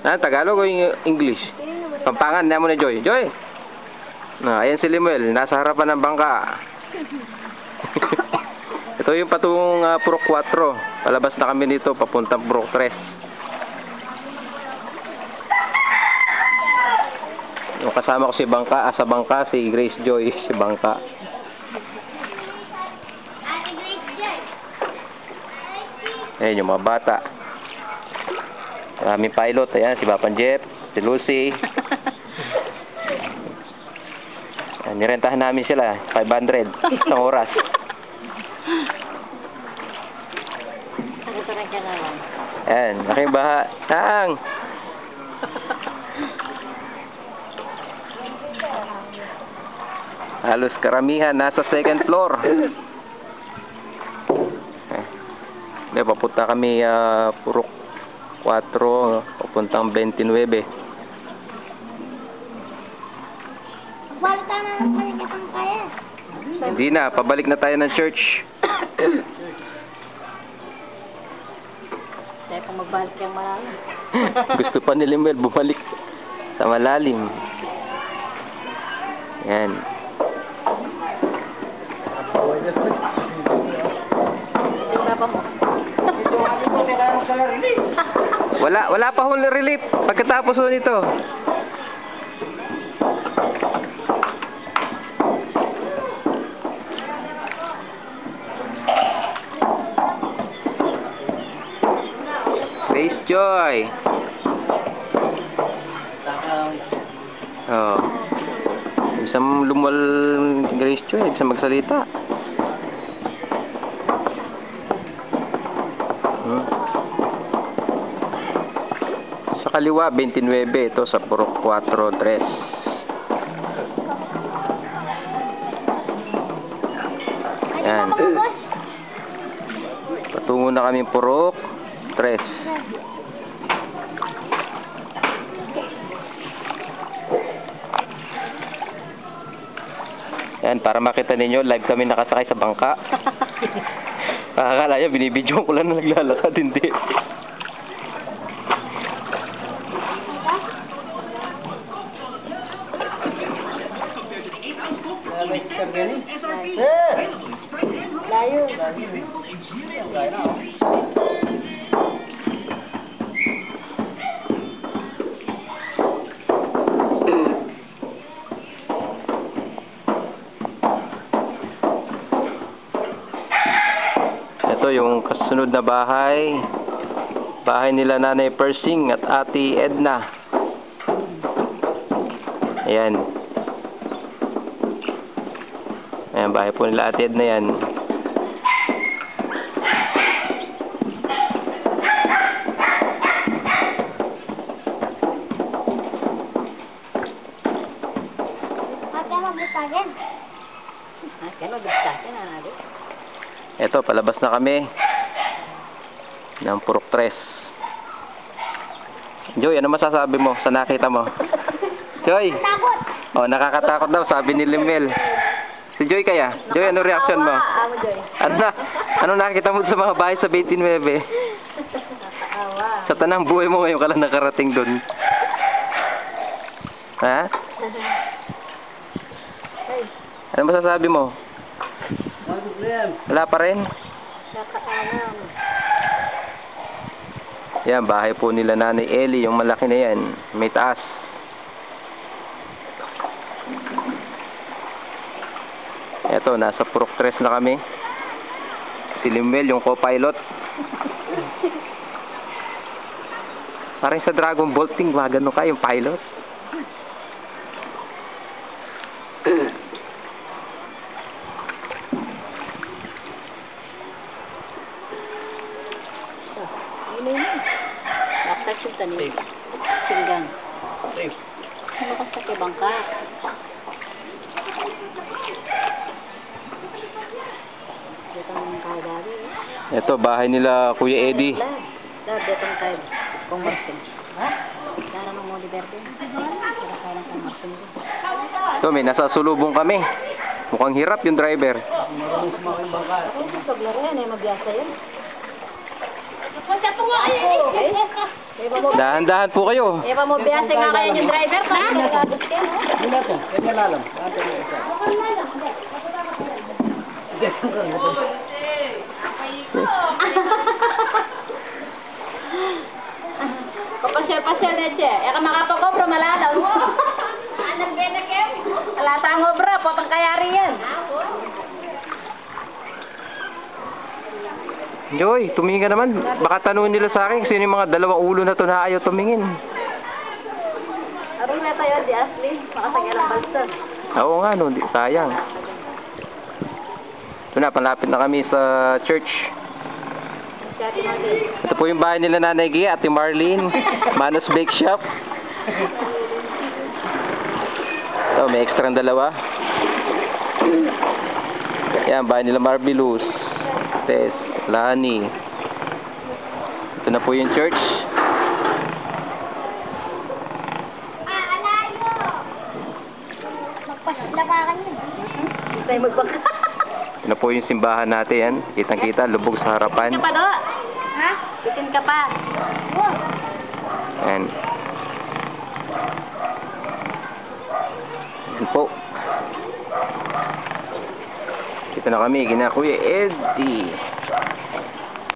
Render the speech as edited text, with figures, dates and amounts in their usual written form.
Ah, Tagalog o English? Pampangan, na mo na Joy. Joy! Ayan si Limuel, nasa harapan ng bangka. Ito yung patungong Purok 4. Palabas na kami dito, papuntang Purok 3. Yung kasama ko si bangka, sa bangka, si Grace Joy, si bangka. Ayan yung mga bata. Maraming pilot. Ayan, si Papan Jeff, si Lucy. Ayan, nirentahan namin sila. 500 isang oras. Ayan, laking baha. Tang! Halos karamihan nasa second floor. Papunta kami Purok 4, papuntang 29. Balik na ng palikatang kaya. Hindi na, pabalik na tayo ng church. Kaya kung magbalik yung malalim. Gusto pa ni Limuel bumalik sa malalim. Yan. Wala pa hong relief pagkatapos ho nito. Grace Joy. Oh. Isang lumal Grace Joy, isang magsalita. Sa kaliwa 29, ito sa Purok 4, 3. Yan. Patungo na kami Purok 3. Yan, para makita ninyo, live kami nakasakay sa bangka. Akala nyo, binibidyo ko lang na naglalakad, hindi. Layo. Ito yung kasunod na bahay. Bahay nila Nanay Persing at Ate Edna. Ayan. Ayan, bahay po nila Ate Edna yan. Ito, palabas na kami ng Purok 3. Joy, ano masasabi mo sa nakita mo? Joy! Oh, nakakatakot daw, sabi ni Limuel. Si Joy kaya? Joy, ano reaction mo? Ano nakita mo sa mga bahay sa 29? Sa tanang buhay mo ngayon ka lang nakarating dun. Ha? Ano masasabi mo? Wala pa rin? Yan, bahay po nila Nanay Ellie, yung malaki na yan. May taas. Eto, nasa Purok 3 na kami. Si Limuel, yung co-pilot. Parang sa Dragon Ball Team, gumagano ka yung pilot. Singgang. Lumakas sa bangka. Ito, bahay nila Kuya Eddie. Ito, may nasa sulubong kami. Mukhang hirap yung driver. Maglaro yan, magbiyasa yan. Magkato nga, Dahan-dahan po kayo. Eh, pamubiyase nga kayo yung driver pa. Papasyal-pasyal na siya. Eh, ka makapagobra, malalaw. Anong benakem? Alata ang obra, potang kayari yan. Joy, tumingin ka naman. Baka tanungin nila sa akin sino yung mga dalawang ulo na to na ayaw tumingin. Arong na tayo, di Ashley. Makasagalang balsa. Oo nga, no, sayang. Ito na, palapit na kami sa church. Ito po yung bahay nila Nanay Gia, Ate Marlene, Manos Bake Shop. Oh, may extra ng dalawa. Yan, bahay nila Marvelous, Tess, Lani. Ito na po yung church. Magpaslapakan yun. Tayo magbaka. Ito na po yung simbahan natin, yan. Kitang-kita, lubog sa harapan. Bitin ka pa do? Ha? Bitin ka pa. Yan. Yan po. Ito na kami, kina Kuya Eddie.